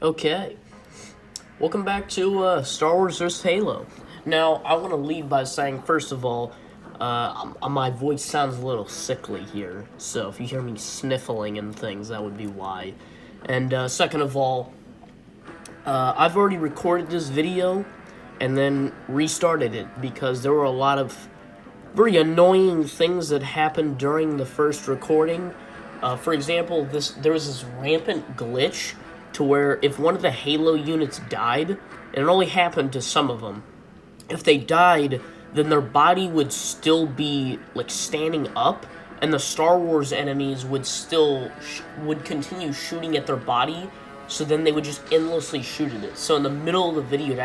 Okay, welcome back to Star Wars vs. Halo. Now, I want to lead by saying, first of all, my voice sounds a little sickly here, so if you hear me sniffling and things, that would be why. And second of all, I've already recorded this video and then restarted it because there were a lot of very annoying things that happened during the first recording. For example, there was this rampant glitch to where if one of the Halo units died, and it only happened to some of them, if they died, then their body would still be like standing up, and the Star Wars enemies would continue shooting at their body. So then they would just endlessly shoot at it. So in the middle of the video,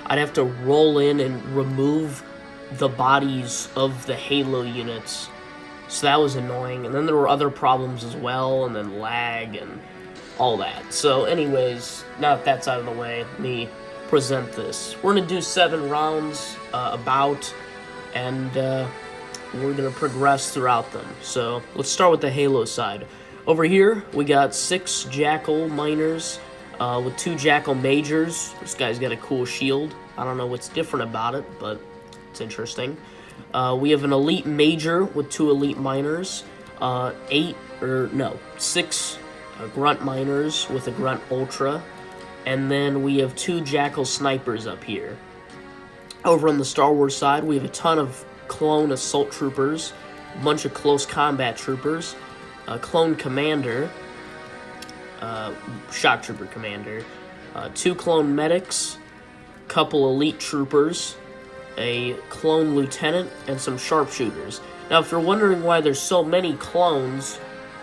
I'd have to roll in and remove the bodies of the Halo units. So that was annoying. And then there were other problems as well, and then lag and all that. So anyways, now that that's out of the way, let me present this. We're going to do 7 rounds and we're going to progress throughout them. So let's start with the Halo side. Over here, we got 6 Jackal miners with 2 Jackal majors. This guy's got a cool shield. I don't know what's different about it, but it's interesting. We have an elite major with 2 elite miners, 6 grunt miners with a grunt ultra, and then we have 2 Jackal snipers up here. Over on the Star Wars side, we have a ton of clone assault troopers, a bunch of close combat troopers, a clone commander, shock trooper commander, 2 clone medics, couple elite troopers, a clone lieutenant, and some sharpshooters. Now, if you're wondering why there's so many clones,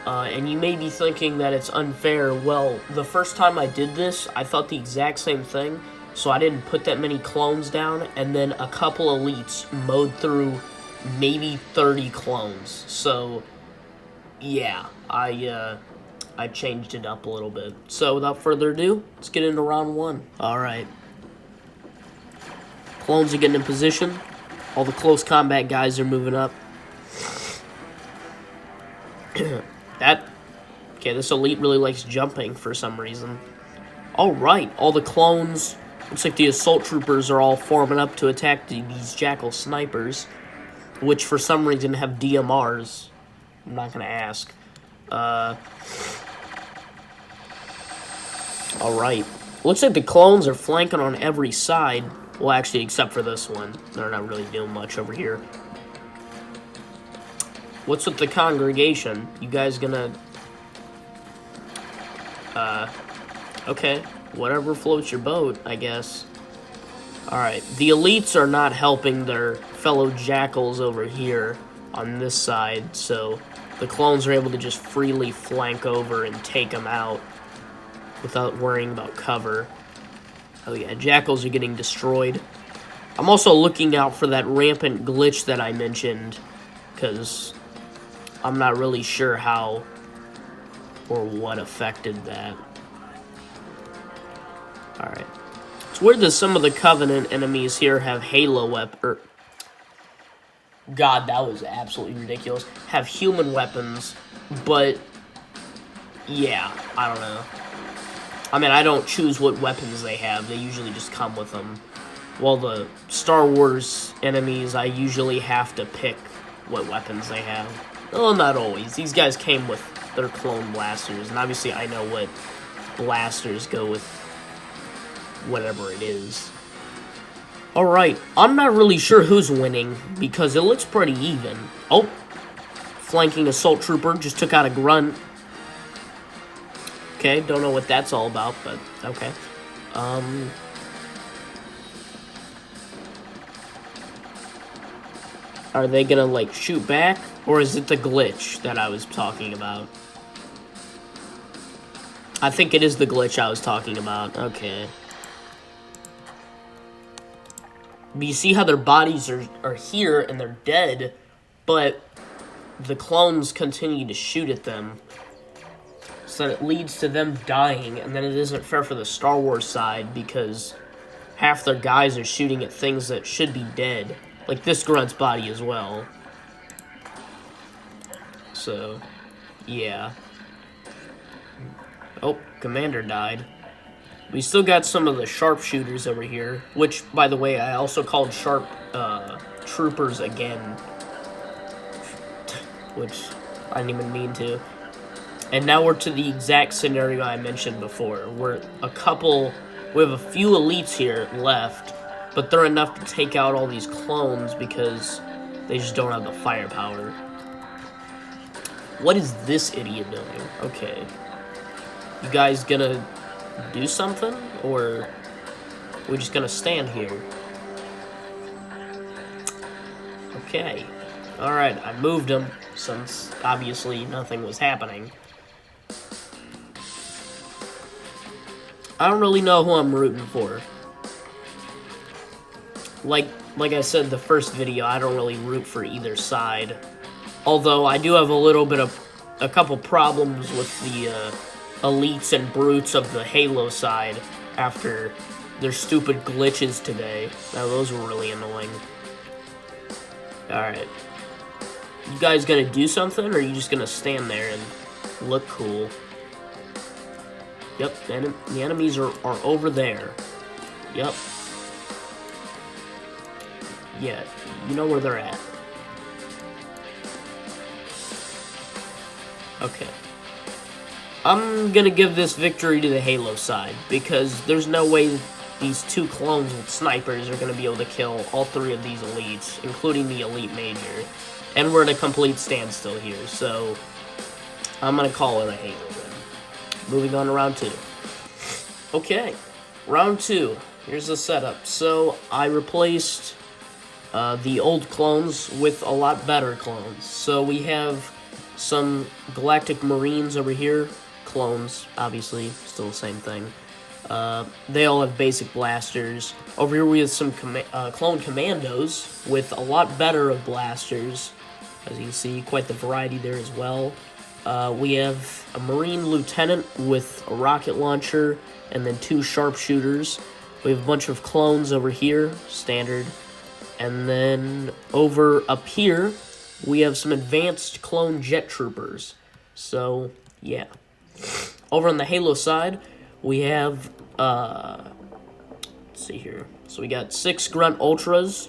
and you may be thinking that it's unfair, well, the first time I did this, I thought the exact same thing, so I didn't put that many clones down, and then a couple elites mowed through maybe 30 clones. So, yeah, I changed it up a little bit. So, without further ado, let's get into round 1. Alright. Clones are getting in position. All the close combat guys are moving up. Okay, this elite really likes jumping for some reason. Alright, all the clones. Looks like the assault troopers are all forming up to attack these Jackal snipers, which for some reason have DMRs. I'm not gonna ask. Alright. Looks like the clones are flanking on every side. Well, actually, except for this one. They're not really doing much over here. What's with the congregation? You guys gonna... okay. Whatever floats your boat, I guess. Alright. The elites are not helping their fellow jackals over here on this side, so the clones are able to just freely flank over and take them out without worrying about cover. Oh yeah, jackals are getting destroyed. I'm also looking out for that rampant glitch that I mentioned, because I'm not really sure how or what affected that. Alright. It's weird that some of the Covenant enemies here have Halo weapons. God, that was absolutely ridiculous. Have human weapons, but yeah, I don't know. I mean, I don't choose what weapons they have. They usually just come with them. While the Star Wars enemies, I usually have to pick what weapons they have. Well, not always. These guys came with their clone blasters, and obviously I know what blasters go with whatever it is. Alright, I'm not really sure who's winning, because it looks pretty even. Oh, flanking assault trooper just took out a grunt. Okay, don't know what that's all about, but okay. Are they gonna, like, shoot back? Or is it the glitch that I was talking about? I think it is the glitch I was talking about. Okay. But you see how their bodies are here and they're dead, but the clones continue to shoot at them. So it leads to them dying, and then it isn't fair for the Star Wars side because half their guys are shooting at things that should be dead. Like this grunt's body as well. So, yeah. Oh, Commander died. We still got some of the sharpshooters over here, which, by the way, I also called sharp troopers again, which I didn't even mean to. And now we're to the exact scenario I mentioned before. We have a few elites here left, but they're enough to take out all these clones because they just don't have the firepower. What is this idiot doing? Okay. You guys gonna do something? Or are we just gonna stand here? Okay. Alright, I moved him since obviously nothing was happening. I don't really know who I'm rooting for. Like I said the first video, I don't really root for either side. Although I do have a couple problems with the elites and brutes of the Halo side after their stupid glitches today. Now those were really annoying. Alright. You guys gonna do something, or are you just gonna stand there and look cool? Yep, the enemies are over there. Yep. Yeah, you know where they're at. Okay. I'm gonna give this victory to the Halo side, because there's no way these two clones with snipers are gonna be able to kill all three of these elites, including the elite major. And we're at a complete standstill here, so I'm gonna call it a Halo win. Moving on to round 2. Okay, round 2. Here's the setup. So I replaced the old clones with a lot better clones. So we have some Galactic Marines over here. Clones, obviously, still the same thing. They all have basic blasters. Over here we have some clone commandos with a lot better of blasters. As you can see, quite the variety there as well. We have a Marine Lieutenant with a rocket launcher and then 2 sharpshooters. We have a bunch of clones over here, standard. And then over up here, we have some advanced clone jet troopers. So, yeah. Over on the Halo side, we have, let's see here. So we got 6 Grunt Ultras,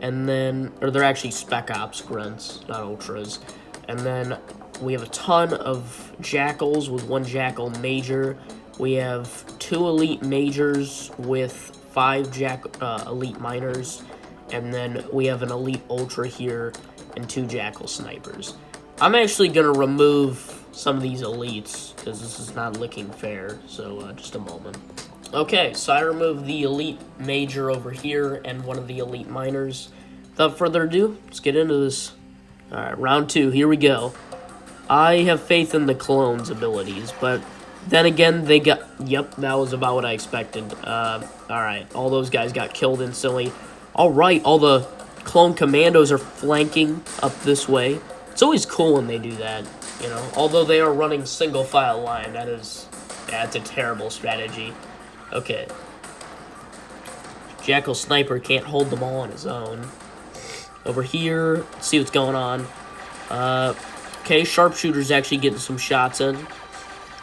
and then, or they're actually Spec Ops Grunts, not Ultras. And then we have a ton of Jackals with 1 Jackal Major. We have 2 Elite Majors with 5 Elite Miners. And then we have an Elite Ultra here and 2 Jackal Snipers. I'm actually going to remove some of these elites, because this is not looking fair, so just a moment. Okay, so I removed the Elite Major over here and one of the Elite Miners. Without further ado, let's get into this. Alright, round 2, here we go. I have faith in the clones' abilities, but then again, they got... Yep, that was about what I expected. Alright, all those guys got killed instantly. Alright, all the clone commandos are flanking up this way. It's always cool when they do that, you know. Although they are running single file line, that's a terrible strategy. Okay. Jackal Sniper can't hold them all on his own. Over here, let's see what's going on. Okay, Sharpshooter's actually getting some shots in.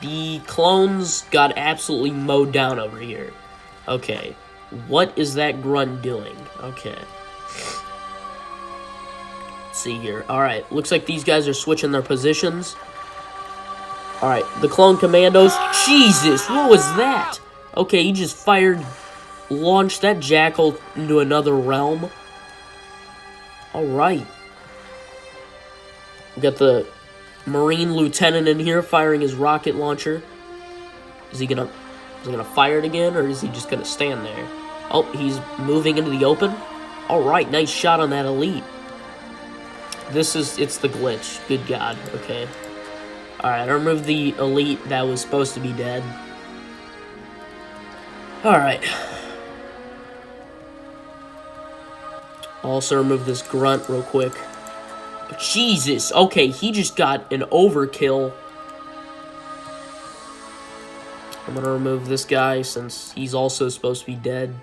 The clones got absolutely mowed down over here. Okay. What is that grunt doing? Okay. Let's see here. Alright, looks like these guys are switching their positions. Alright, the clone commandos. Jesus, what was that? Okay, he just launched that Jackal into another realm. Alright. We got the Marine Lieutenant in here firing his rocket launcher. Is he gonna fire it again, or is he just gonna stand there? Oh, he's moving into the open. Alright, nice shot on that elite. It's the glitch. Good God. Okay. Alright, I removed the elite that was supposed to be dead. Alright. Also remove this grunt real quick. Jesus. Okay, he just got an overkill. I'm gonna remove this guy since he's also supposed to be dead.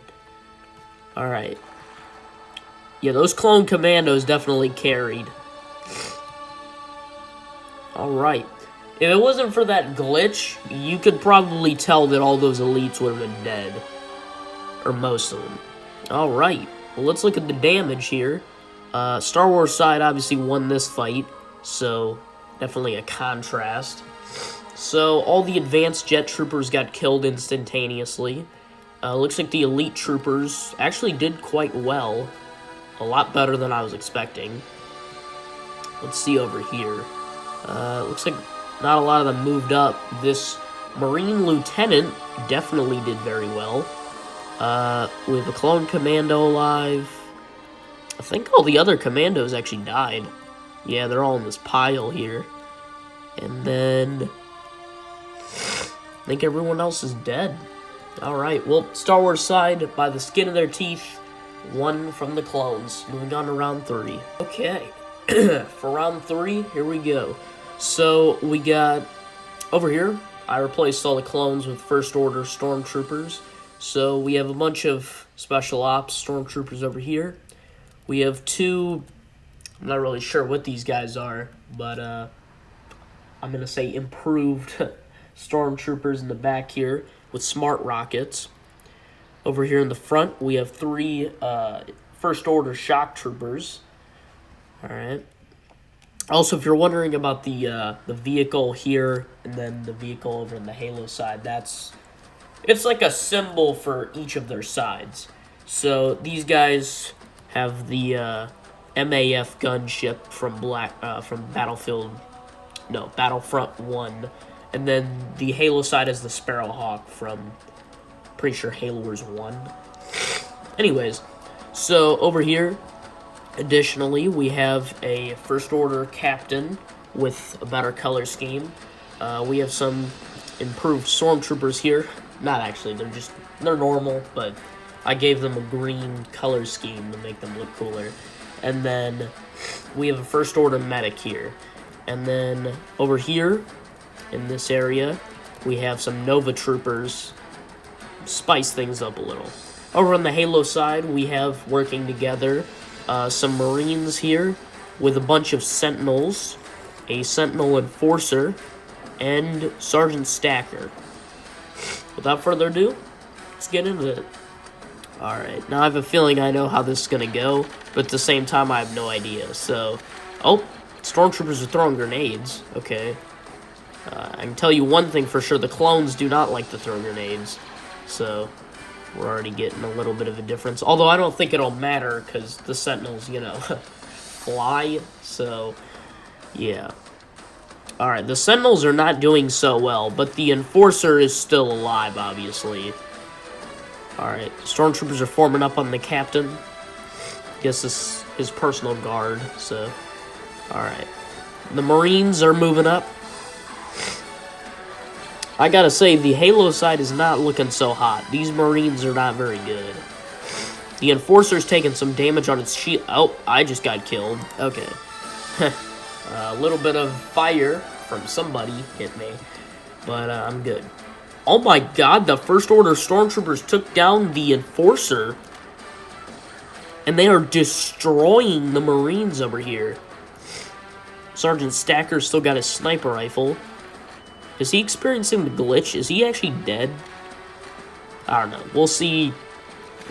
Alright. Yeah, those clone commandos definitely carried. Alright. If it wasn't for that glitch, you could probably tell that all those elites would have been dead. Or most of them. Alright, well, let's look at the damage here. Star Wars side obviously won this fight, so definitely a contrast. So all the advanced jet troopers got killed instantaneously. Looks like the elite troopers actually did quite well. A lot better than I was expecting. Let's see over here. Looks like not a lot of them moved up. This Marine Lieutenant definitely did very well. We have a clone commando alive. I think all the other commandos actually died. Yeah, they're all in this pile here. And then I think everyone else is dead. Alright, well, Star Wars side, by the skin of their teeth, won from the clones. Moving on to round 3. Okay, for round 3, here we go. So, we got, over here, I replaced all the clones with First Order Stormtroopers. So, we have a bunch of Special Ops Stormtroopers over here. We have 2, I'm not really sure what these guys are, but I'm going to say improved Stormtroopers in the back here with smart rockets. Over here in the front, we have 3 First Order Shock Troopers. Alright. Also, if you're wondering about the vehicle here and then the vehicle over on the Halo side, it's like a symbol for each of their sides. So these guys have the MAF gunship from Battlefront 1, and then the Halo side is the Sparrowhawk from, pretty sure Halo Wars 1. Anyways, so over here, additionally, we have a First Order captain with a better color scheme. We have some improved Stormtroopers here. Not actually, they're normal, but I gave them a green color scheme to make them look cooler. And then we have a First Order medic here. And then over here, in this area, we have some Nova Troopers. Spice things up a little. Over on the Halo side, we have, working together, some Marines here with a bunch of Sentinels, a Sentinel Enforcer, and Sergeant Stacker. Without further ado, let's get into it. Alright, now I have a feeling I know how this is going to go, but at the same time I have no idea. So, oh, Stormtroopers are throwing grenades. Okay. I can tell you one thing for sure, the clones do not like to throw grenades. So, we're already getting a little bit of a difference. Although I don't think it'll matter, because the Sentinels, you know, fly. So, yeah. Alright, the Sentinels are not doing so well, but the Enforcer is still alive, obviously. Alright, Stormtroopers are forming up on the captain. Guess this is his personal guard, so... Alright. The Marines are moving up. I gotta say, the Halo side is not looking so hot. These Marines are not very good. The Enforcer's taking some damage on its shield. Oh, I just got killed. Okay. A little bit of fire from somebody hit me, but I'm good. Oh my god, the First Order Stormtroopers took down the Enforcer, and they are destroying the Marines over here. Sergeant Stacker still got his sniper rifle. Is he experiencing the glitch? Is he actually dead? I don't know. We'll see.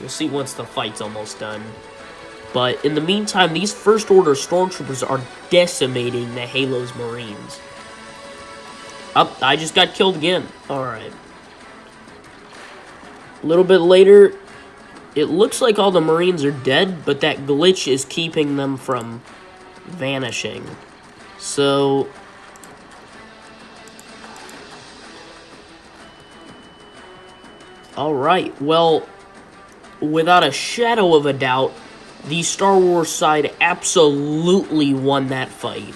We'll see once the fight's almost done. But in the meantime, these First Order Stormtroopers are decimating the Halo's Marines. Oh, I just got killed again. Alright. A little bit later, it looks like all the Marines are dead, but that glitch is keeping them from vanishing. So... Alright, well, without a shadow of a doubt, the Star Wars side absolutely won that fight.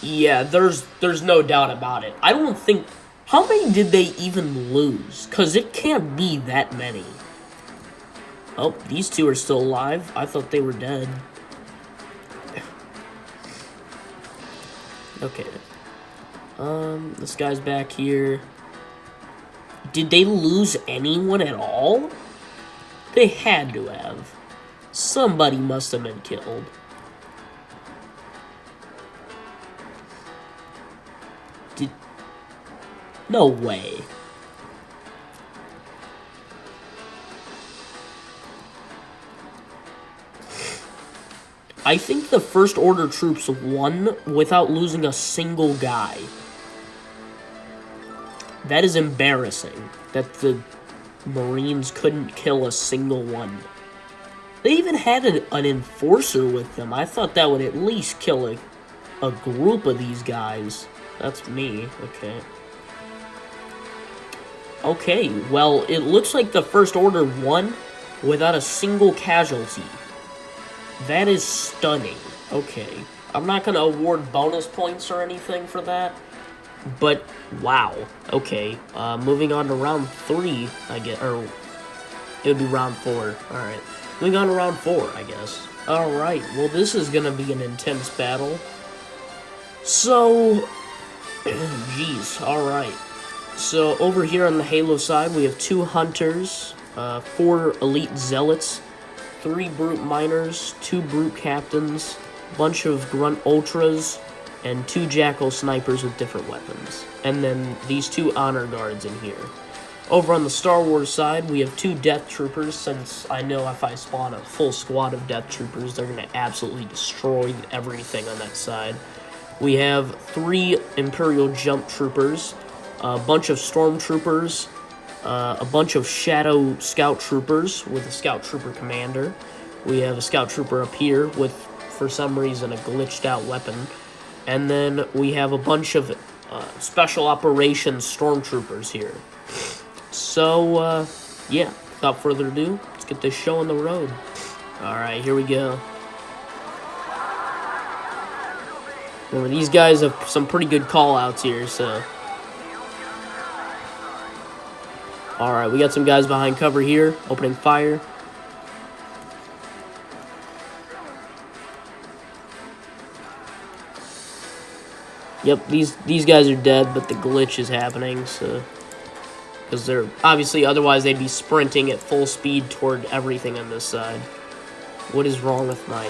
Yeah, there's no doubt about it. I don't think... How many did they even lose? Because it can't be that many. Oh, these two are still alive. I thought they were dead. Okay. This guy's back here. Did they lose anyone at all? They had to have. Somebody must have been killed. No way. I think the First Order troops won without losing a single guy. That is embarrassing that the Marines couldn't kill a single one. They even had an enforcer with them. I thought that would at least kill a group of these guys. That's me. Okay. Okay, well, it looks like the First Order won without a single casualty. That is stunning. Okay. I'm not going to award bonus points or anything for that. But, wow. Okay. Moving on to round 3, I guess. Or, it would be round 4. Alright. Moving on to round 4, I guess. Alright. Well, this is going to be an intense battle. So, jeez. Alright. So, over here on the Halo side, we have 2 Hunters, 4 Elite Zealots, 3 Brute Miners, 2 Brute Captains, bunch of Grunt Ultras, and 2 Jackal Snipers with different weapons. And then these 2 Honor Guards in here. Over on the Star Wars side, we have 2 Death Troopers, since I know if I spawn a full squad of Death Troopers, they're going to absolutely destroy everything on that side. We have 3 Imperial Jump Troopers, a bunch of Stormtroopers, a bunch of Shadow Scout Troopers with a Scout Trooper Commander. We have a Scout Trooper up here with, for some reason, a glitched out weapon. And then we have a bunch of Special Operations Stormtroopers here. So, yeah, without further ado, let's get this show on the road. Alright, here we go. Remember, these guys have some pretty good call-outs here, so... Alright, we got some guys behind cover here, opening fire. Yep, these guys are dead, but the glitch is happening, so... Because they're... Obviously, otherwise they'd be sprinting at full speed toward everything on this side. What is wrong with my...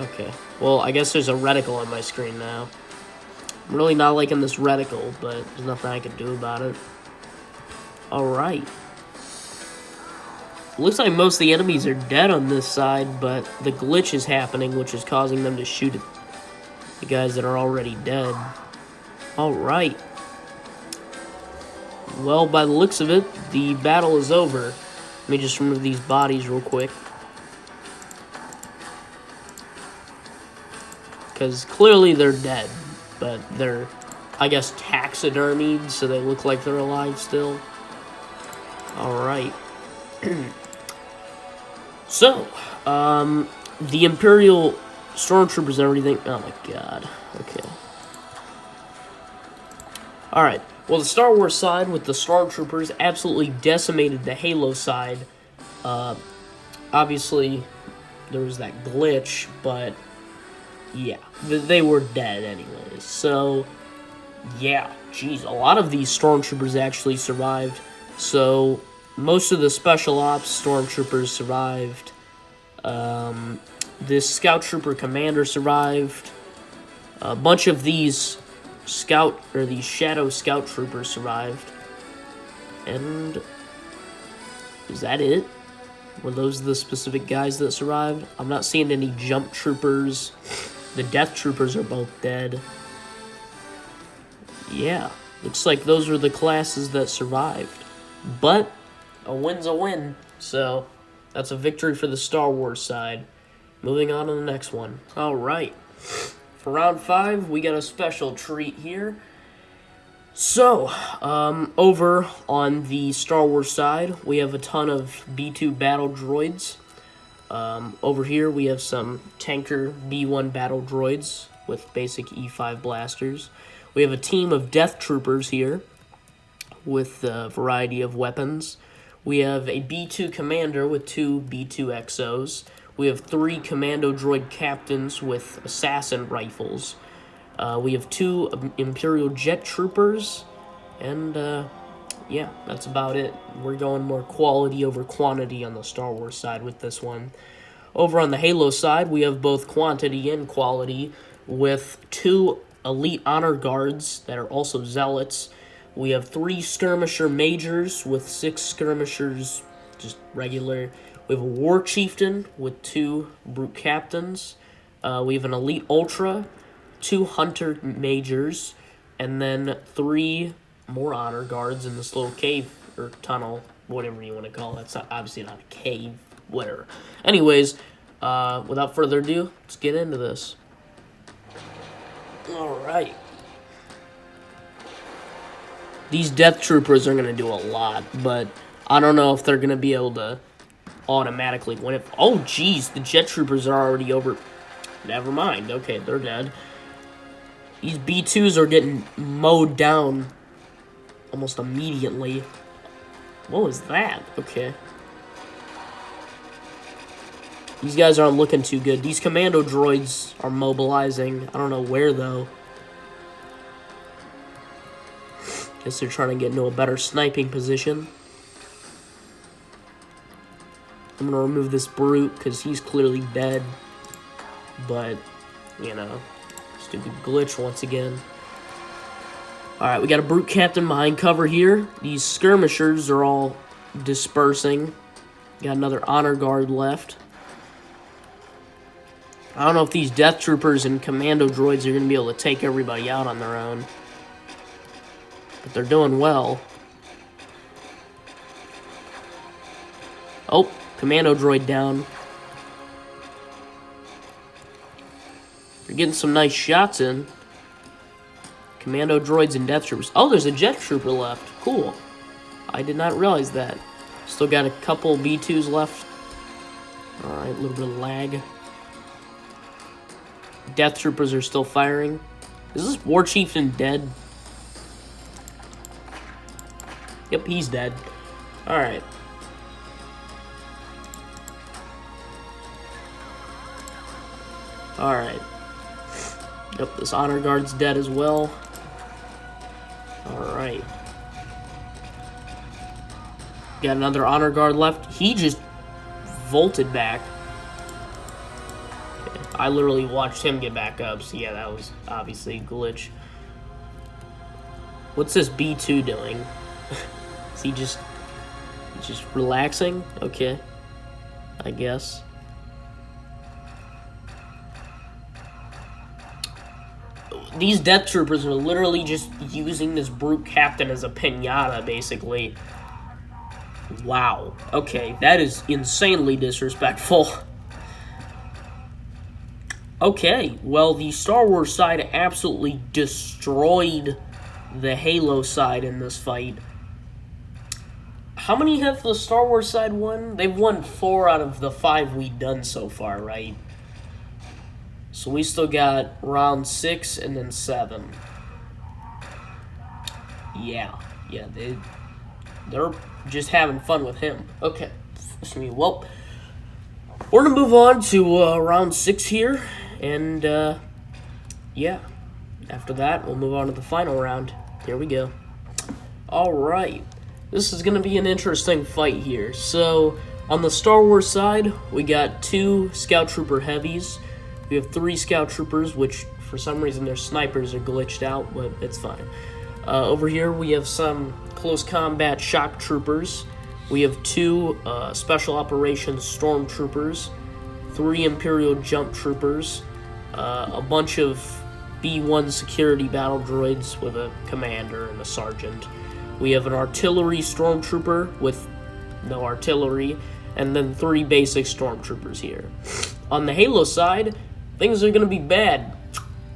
Okay. Well, I guess there's a reticle on my screen now. I'm really not liking this reticle, but there's nothing I can do about it. Alright. Looks like most of the enemies are dead on this side, but the glitch is happening, which is causing them to shoot at the guys that are already dead. Alright. Well, by the looks of it, the battle is over. Let me just remove these bodies real quick. Because clearly they're dead, but they're, I guess, taxidermied, so they look like they're alive still. Alright. So, the Imperial Stormtroopers and everything... Oh my god. Okay. Alright. Well, the Star Wars side with the Stormtroopers absolutely decimated the Halo side. Obviously, there was that glitch, but... Yeah, they were dead anyways. So, yeah, geez, a lot of these Stormtroopers actually survived. So, most of the Special Ops Stormtroopers survived. This Scout Trooper Commander survived. A bunch of these these Shadow Scout Troopers survived. And is that it? Were those the specific guys that survived? I'm not seeing any Jump Troopers. The Death Troopers are both dead. Yeah, looks like those were the classes that survived. But a win's a win, so that's a victory for the Star Wars side. Moving on to the next one. Alright, for round 5, we got a special treat here. So, over on the Star Wars side, we have a ton of B2 battle droids. Over here, we have some tanker B1 battle droids with basic E5 blasters. We have a team of Death Troopers here with a variety of weapons. We have a B2 commander with 2 B2 XOs. We have 3 commando droid captains with assassin rifles. We have 2 Imperial jet troopers. And, yeah, that's about it. We're going more quality over quantity on the Star Wars side with this one. Over on the Halo side, we have both quantity and quality with 2 elite honor guards that are also zealots. We have 3 skirmisher majors with 6 skirmishers, just regular. We have a war chieftain with 2 brute captains. We have an elite ultra, 2 hunter majors, and then 3 more honor guards in this little cave or tunnel, whatever you want to call it. It's not, obviously not a cave, whatever. Anyways, without further ado, let's get into this. Alright. These death troopers are going to do a lot, but I don't know if they're going to be able to automatically win it. Oh, jeez, the jet troopers are already over. Never mind. Okay, they're dead. These B2s are getting mowed down almost immediately. What was that? Okay. These guys aren't looking too good. These commando droids are mobilizing. I don't know where, though. Guess they're trying to get into a better sniping position. I'm going to remove this brute because he's clearly dead. But, you know, stupid glitch once again. Alright, we got a brute captain behind cover here. These skirmishers are all dispersing. Got another honor guard left. I don't know if these death troopers and commando droids are going to be able to take everybody out on their own. But they're doing well. Oh, commando droid down. They're getting some nice shots in. Commando droids and death troopers. Oh, there's a jet trooper left. Cool. I did not realize that. Still got a couple B2s left. Alright, a little bit of lag. Death troopers are still firing. Is this war chieftain dead? Yep, he's dead. Alright. Alright. Yep, this honor guard's dead as well. Alright. Got another honor guard left. He just vaulted back. Okay. I literally watched him get back up, so yeah, that was obviously a glitch. What's this B2 doing? Is he just relaxing? Okay. I guess. These death troopers are literally just using this brute captain as a pinata, basically. Wow. Okay, that is insanely disrespectful. Okay, well, the Star Wars side absolutely destroyed the Halo side in this fight. How many have the Star Wars side won? They've won 4 out of the 5 we've done so far, right? So we still got round 6 and then 7. Yeah, they're just having fun with him. Okay, well, we're gonna move on to round 6 here, and yeah, after that we'll move on to the final round. Here we go. All right, this is gonna be an interesting fight here. So on the Star Wars side, we got 2 Scout Trooper heavies. We have 3 Scout Troopers, which for some reason their snipers are glitched out, but it's fine. Over here we have some close combat shock troopers. We have 2 special operations stormtroopers, 3 Imperial jump troopers, a bunch of B1 security battle droids with a commander and a sergeant. We have an artillery stormtrooper with no artillery, and then 3 basic stormtroopers here. On the Halo side, things are going to be bad.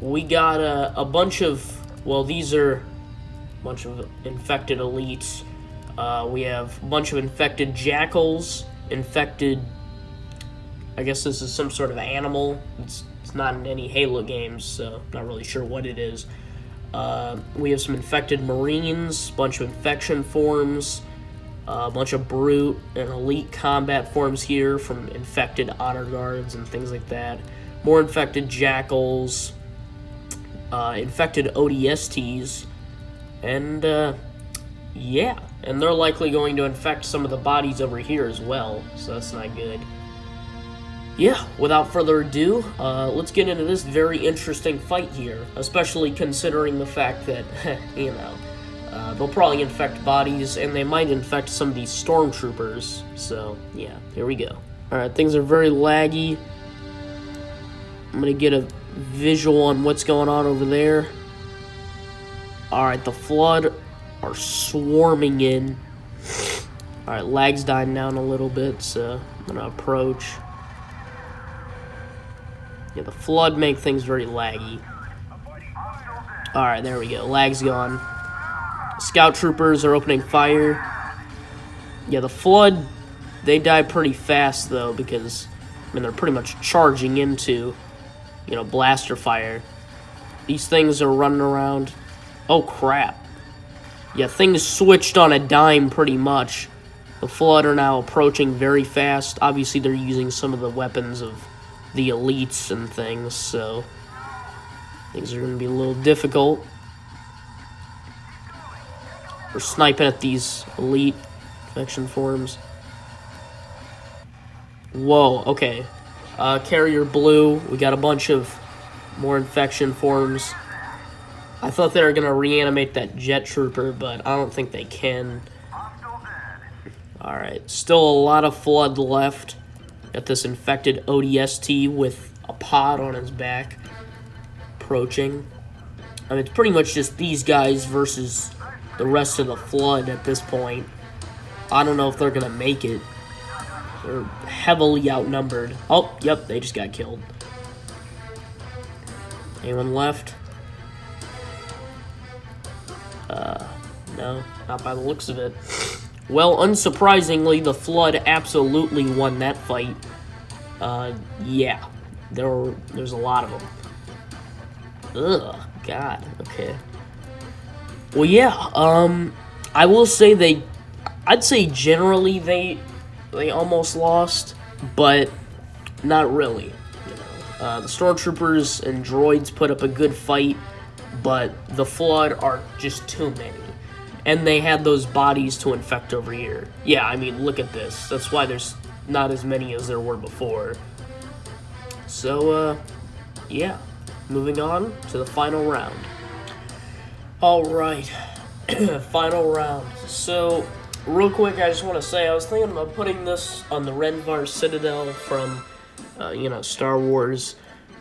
We got a bunch of, well, these are a bunch of infected elites. We have a bunch of infected jackals, infected, I guess this is some sort of animal. It's not in any Halo games, so not really sure what it is. We have some infected marines, a bunch of infection forms, a bunch of brute and elite combat forms here from infected honor guards and things like that. More infected jackals, infected ODSTs, and yeah, and they're likely going to infect some of the bodies over here as well, so that's not good. Yeah, without further ado, let's get into this very interesting fight here, especially considering the fact that, they'll probably infect bodies, and they might infect some of these stormtroopers. So, yeah, here we go. Alright, things are very laggy. I'm gonna get a visual on what's going on over there. Alright, the Flood are swarming in. Alright, lag's dying down a little bit, so I'm gonna approach. Yeah, the Flood make things very laggy. Alright, there we go. Lag's gone. Scout troopers are opening fire. Yeah, the Flood, they die pretty fast, though, because, they're pretty much charging into, blaster fire. These things are running around. Oh, crap. Yeah, things switched on a dime, pretty much. The Flood are now approaching very fast. Obviously, they're using some of the weapons of the elites and things, so things are going to be a little difficult. We're sniping at these elite infection forms. Whoa, okay. Carrier blue. We got a bunch of more infection forms. I thought they were going to reanimate that jet trooper, but I don't think they can. Alright, still a lot of Flood left. Got this infected ODST with a pod on his back. Approaching. It's pretty much just these guys versus the rest of the Flood at this point. I don't know if they're going to make it. They're heavily outnumbered. Oh, yep, they just got killed. Anyone left? No, not by the looks of it. Well, unsurprisingly, the Flood absolutely won that fight. Yeah. There's a lot of them. Ugh, God, okay. Well, yeah, I will say I'd say generally they almost lost, but not really. The Stormtroopers and droids put up a good fight, but the Flood are just too many. And they had those bodies to infect over here. Yeah, look at this. That's why there's not as many as there were before. So, yeah. Moving on to the final round. Alright. Final round. So, real quick, I just want to say, I was thinking about putting this on the Renvar Citadel from, Star Wars.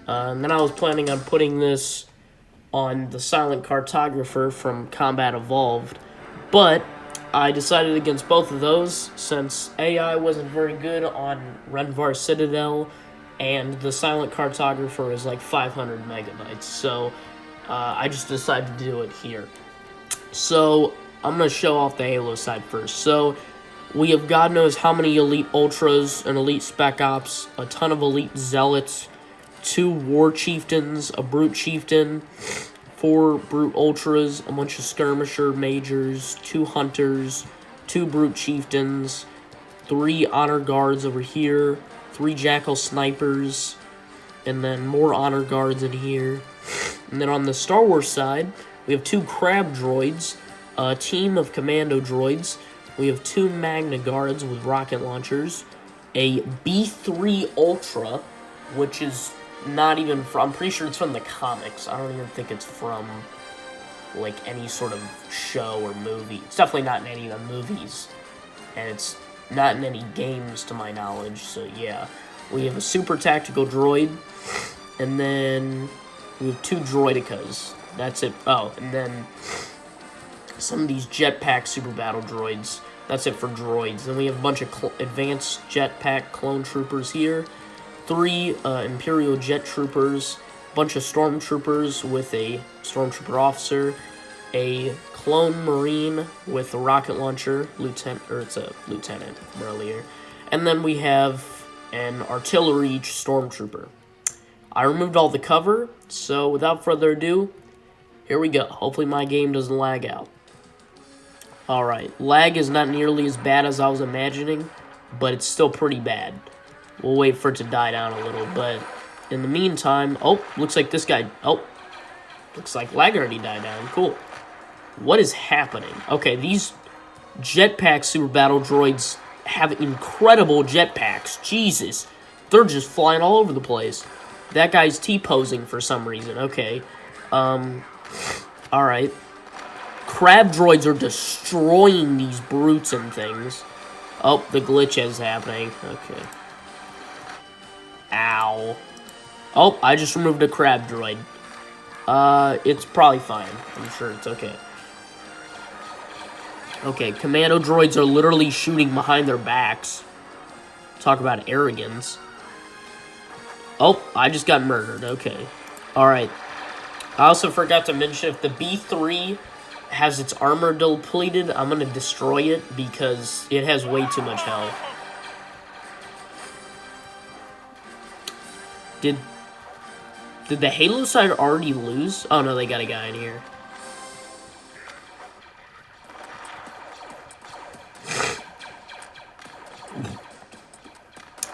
And then I was planning on putting this on the Silent Cartographer from Combat Evolved. But I decided against both of those since AI wasn't very good on Renvar Citadel and the Silent Cartographer is like 500 megabytes. So I just decided to do it here. So I'm going to show off the Halo side first. So we have God knows how many Elite Ultras and Elite Spec Ops, a ton of Elite Zealots, 2 War Chieftains, a Brute Chieftain, 4 Brute Ultras, a bunch of Skirmisher Majors, 2 Hunters, 2 Brute Chieftains, 3 Honor Guards over here, 3 Jackal Snipers, and then more Honor Guards in here. And then on the Star Wars side, we have 2 Crab Droids, a team of Commando Droids, we have 2 Magna Guards with rocket launchers, a B3 Ultra, which is not even from, I'm pretty sure it's from the comics. I don't even think it's from, like, any sort of show or movie. It's definitely not in any of the movies. And it's not in any games, to my knowledge. So, yeah. We have a super tactical droid. And then we have 2 droidicas. That's it. Oh, and then some of these jetpack super battle droids. That's it for droids. Then we have a bunch of advanced jetpack clone troopers here. 3 Imperial Jet Troopers, a bunch of Stormtroopers with a Stormtrooper officer, a Clone Marine with a rocket launcher, it's a lieutenant from earlier, and then we have an Artillery Stormtrooper. I removed all the cover, so without further ado, here we go. Hopefully my game doesn't lag out. Alright, lag is not nearly as bad as I was imagining, but it's still pretty bad. We'll wait for it to die down a little, but in the meantime... Oh, looks like this guy... Oh, looks like lag already died down. Cool. What is happening? Okay, these jetpack super battle droids have incredible jetpacks. Jesus. they're just flying all over the place. That guy's T-posing for some reason. Okay. Alright. Crab droids are destroying these brutes and things. Oh, the glitch is happening. Okay. Ow. Oh, I just removed a crab droid. It's probably fine. I'm sure it's okay. Okay, commando droids are literally shooting behind their backs. Talk about arrogance. Oh, I just got murdered. Okay. Alright. I also forgot to mention, if the B3 has its armor depleted, I'm gonna destroy it because it has way too much health. Did the Halo side already lose? Oh no, they got a guy in here.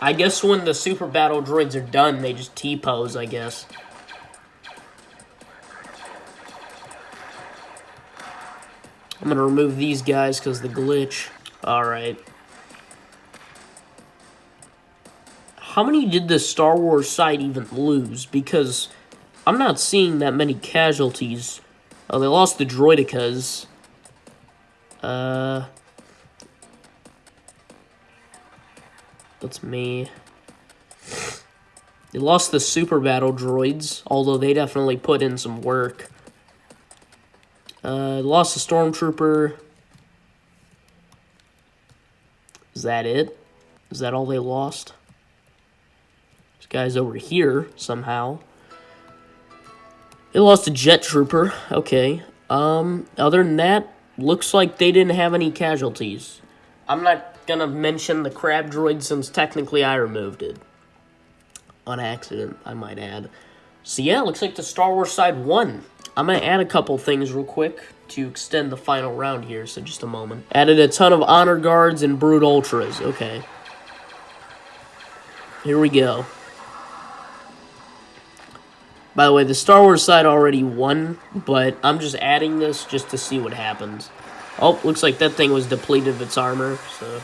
I guess when the super battle droids are done, they just T-pose, I guess. I'm gonna remove these guys because of the glitch. Alright. How many did the Star Wars side even lose? Because I'm not seeing that many casualties. Oh, they lost the droidicas. That's me. They lost the super battle droids, although they definitely put in some work. Lost the stormtrooper. Is that it? Is that all they lost? This guy's over here somehow. They lost a jet trooper. Okay. Other than that, looks like they didn't have any casualties. I'm not gonna mention the crab droid since technically I removed it. On accident, I might add. So yeah, looks like the Star Wars side won. I'm gonna add a couple things real quick to extend the final round here, so just a moment. Added a ton of honor guards and brood ultras. Okay. Here we go. By the way, the Star Wars side already won, but I'm just adding this just to see what happens. Oh, looks like that thing was depleted of its armor, so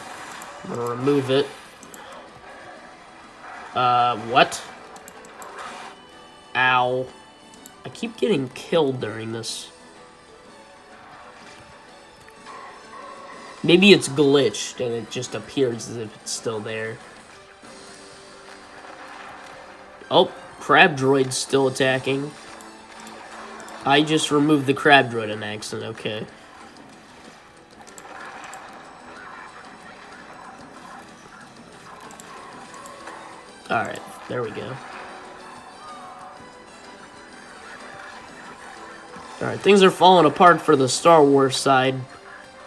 I'm gonna remove it. What? Ow. I keep getting killed during this. Maybe it's glitched and it just appears as if it's still there. Oh, crab droid's still attacking. I just removed the crab droid in accident, okay. Alright, there we go. Alright, things are falling apart for the Star Wars side,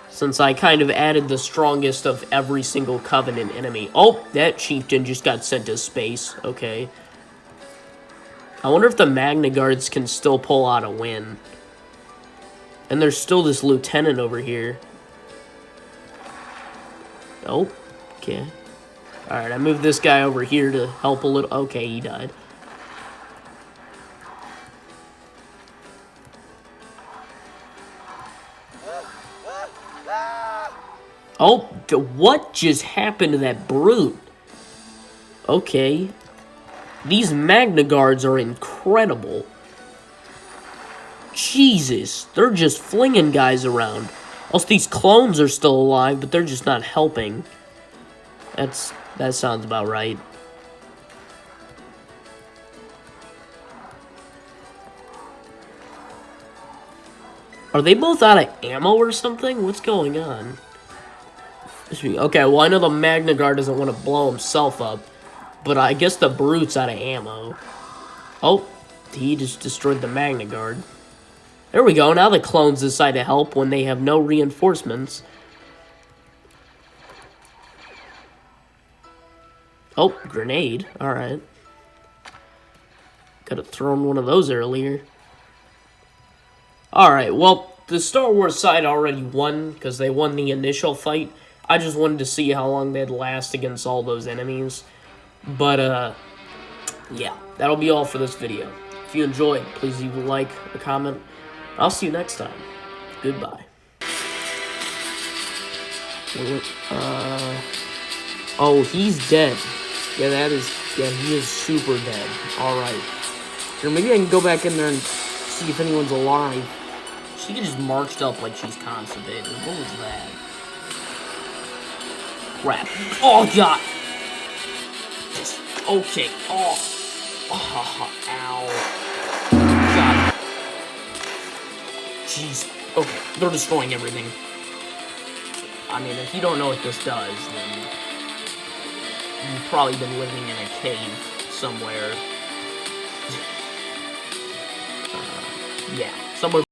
since I kind of added the strongest of every single Covenant enemy. Oh, that chieftain just got sent to space. Okay. I wonder if the Magna Guards can still pull out a win. And there's still this lieutenant over here. Oh, okay. Alright, I moved this guy over here to help a little. Okay, he died. Oh, what just happened to that brute? Okay. These Magna Guards are incredible. Jesus, they're just flinging guys around. Also, these clones are still alive, but they're just not helping. That sounds about right. Are they both out of ammo or something? What's going on? Okay, well, I know the Magna Guard doesn't want to blow himself up, but I guess the Brute's out of ammo. Oh, he just destroyed the Magna Guard. There we go, now the clones decide to help when they have no reinforcements. Oh, grenade, alright. Could have thrown one of those earlier. Alright, well, the Star Wars side already won, because they won the initial fight. I just wanted to see how long they'd last against all those enemies. But, yeah, that'll be all for this video. If you enjoyed, please leave a like, a comment. I'll see you next time. Goodbye. Oh, he's dead. Yeah, that is... Yeah, he is super dead. Alright. Here, maybe I can go back in there and see if anyone's alive. She just marched up like she's constipated. What was that? Crap. Oh, God! Okay. Oh. Oh, ow. God. Jeez. Okay, they're destroying everything. I mean, if you don't know what this does, then you've probably been living in a cave somewhere. Yeah, somewhere